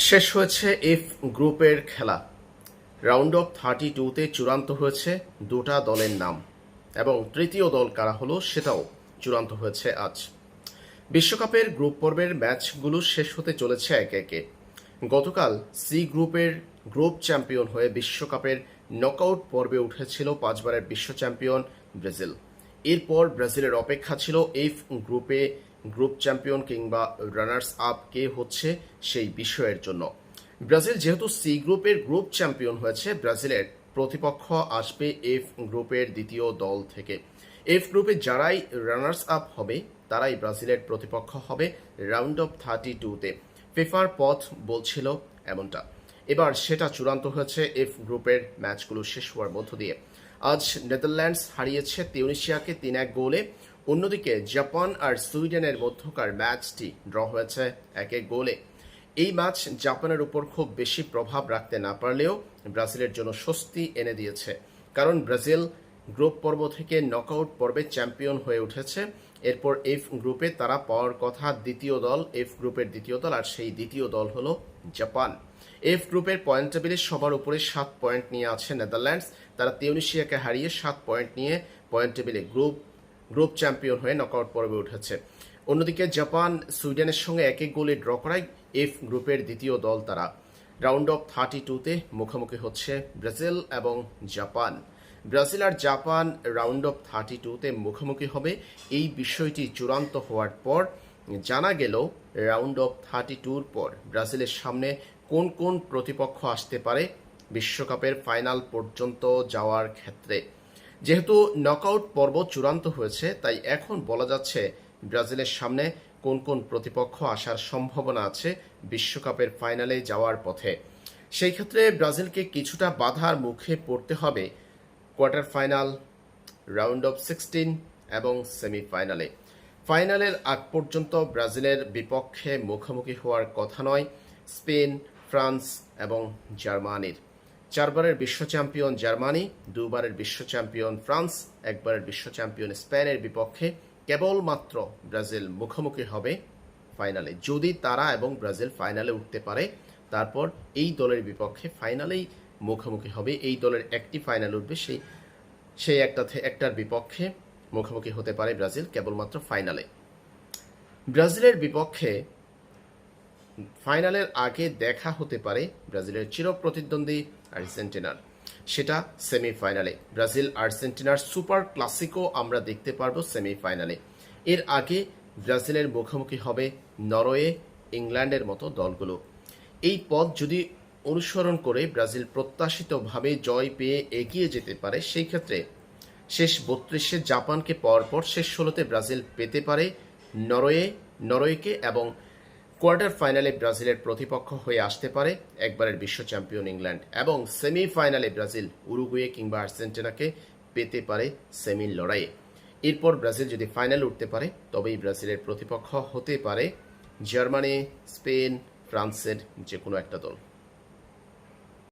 শেষ হয়েছে এফ গ্রুপের খেলা। রাউন্ড অফ 32-তে চূড়ান্ত হয়েছে দুটা দলের নাম এবং তৃতীয় দল কারা হলো সেটাও চূড়ান্ত হয়েছে আজ। বিশ্বকাপের গ্রুপ পর্বের ম্যাচগুলো শেষ হতে চলেছে একে একে। গতকাল সি গ্রুপের গ্রুপ চ্যাম্পিয়ন হয়ে বিশ্বকাপের নকআউট পর্বে উঠেছিল পাঁচবারের বিশ্ব চ্যাম্পিয়ন ব্রাজিল। এরপর ব্রাজিলের অপেক্ষা ছিল এফ গ্রুপে গ্রুপ চ্যাম্পিয়ন কিংবা রানার্স আপ কে হচ্ছে সেই বিষয়ের জন্য। ব্রাজিল যেহেতু সি গ্রুপের গ্রুপ চ্যাম্পিয়ন হয়েছে, ব্রাজিলের প্রতিপক্ষ আসবে এফ গ্রুপের দ্বিতীয় দল থেকে। এফ গ্রুপে যারাই রানার্স আপ হবে তারাই ব্রাজিলের প্রতিপক্ষ হবে রাউন্ড অফ 32-তে। ফিফার পথ বলছিল এমনটা। এবার সেটা চূড়ান্ত হয়েছে এফ গ্রুপের ম্যাচগুলো শেষ হওয়ার মধ্য দিয়ে। আজ নেদারল্যান্ডস হারিয়েছে তিউনিসিয়াকে 3-1 গোলে। অন্যদিকে জাপান আর সুইডেনের মধ্যকার ম্যাচটি ড্র হয়েছে 1-1 গোলে। এই ম্যাচ জাপানের উপর খুব বেশি প্রভাব রাখতে না পারলেও ব্রাজিলের জন্য স্বস্তি এনে দিয়েছে, কারণ ব্রাজিল গ্রুপ পর্ব থেকে নকআউট পর্বে চ্যাম্পিয়ন হয়ে উঠেছে। এরপর এফ গ্রুপে তারা পাওয়ার কথা দ্বিতীয় দল, এফ গ্রুপের দ্বিতীয় দল, আর সেই দ্বিতীয় দল হলো জাপান। এফ গ্রুপের পয়েন্ট টেবিলে সবার উপরে 7 পয়েন্ট নিয়ে আছে নেদারল্যান্ডস। তারা তিউনিসিয়াকে হারিয়ে 7 পয়েন্ট নিয়ে পয়েন্ট টেবিলে গ্রুপ চ্যাম্পিয়ন হয়ে নকআউট পর্বে উঠেছে। অন্যদিকে জাপান সুইডেনের সঙ্গে 1-1 গোলে ড্র করায় এফ গ্রুপের দ্বিতীয় দল তারা। রাউন্ড অফ 32-তে মুখোমুখি হচ্ছে ব্রাজিল এবং জাপান। ব্রাজিল আর জাপান রাউন্ড অফ 32-তে মুখোমুখি হবে। এই বিষয়টি চূড়ান্ত হওয়ার পর জানা গেল রাউন্ড অফ 32-র পর ব্রাজিলের সামনে কোন কোন প্রতিপক্ষ আসতে পারে বিশ্বকাপের ফাইনাল পর্যন্ত যাওয়ার ক্ষেত্রে। যেহেতু নকআউট পর্ব চূড়ান্ত হয়েছে, তাই এখন বলা যাচ্ছে ব্রাজিলের সামনে কোন কোন প্রতিপক্ষ আসার সম্ভাবনা আছে বিশ্বকাপের ফাইনালে যাওয়ার পথে। সেই ক্ষেত্রে ব্রাজিলকে কিছুটা বাধার মুখে পড়তে হবে কোয়ার্টার ফাইনাল, রাউন্ড অফ 16 এবং সেমিফাইনালে। ফাইনালের আগ পর্যন্ত ব্রাজিলের বিপক্ষে মুখোমুখি হওয়ার কথা নয় স্পেন, ফ্রান্স এবং জার্মানির। 4 বারের বিশ্ব চ্যাম্পিয়ন জার্মানি, 2 বারের বিশ্ব চ্যাম্পিয়ন ফ্রান্স, 1 বারের বিশ্ব চ্যাম্পিয়ন স্পেনের বিপক্ষে কেবলমাত্র ব্রাজিল মুখোমুখি হবে ফাইনালে। যদি তারা এবং ব্রাজিল ফাইনালে উঠতে পারে, তারপর এই দলের বিপক্ষে ফাইনালেই মুখোমুখি হবে। এই দলের একটি ফাইনাল উঠবে, সেই একটার বিপক্ষে মুখোমুখি হতে পারে ব্রাজিল কেবলমাত্র ফাইনালে। ব্রাজিলের বিপক্ষে ফাইনালের আগে দেখা হতে পারে ব্রাজিলের চিরপ্রতিদ্বন্দ্বী আর্জেন্টিনার, সেটা সেমিফাইনালে। ব্রাজিল আর্জেন্টিনার সুপার ক্লাসিকো আমরা দেখতে পারবো সেমিফাইনালে। এর আগে ব্রাজিলের মুখোমুখি হবে নরওয়ে, ইংল্যান্ডের মতো দলগুলো। এই পথ যদি অনুসরণ করে ব্রাজিল প্রত্যাশিতভাবে জয় পেয়ে এগিয়ে যেতে পারে, সেই ক্ষেত্রে শেষ 32-এ জাপানকে পাওয়ার পর শেষ 16তে ব্রাজিল পেতে পারে নরওয়েকে এবং কোয়ার্টার ফাইনালে ব্রাজিলের প্রতিপক্ষ হয়ে আসতে পারে একবারের বিশ্ব চ্যাম্পিয়ন ইংল্যান্ড, এবং সেমিফাইনালে ব্রাজিল উরুগুয়ে কিংবা আর্জেন্টিনাকে পেতে পারে সেমির লড়াইয়ে। এরপর ব্রাজিল যদি ফাইনালে উঠতে পারে, তবেই ব্রাজিলের প্রতিপক্ষ হতে পারে জার্মানি, স্পেন, ফ্রান্সের যে কোনো একটা দল।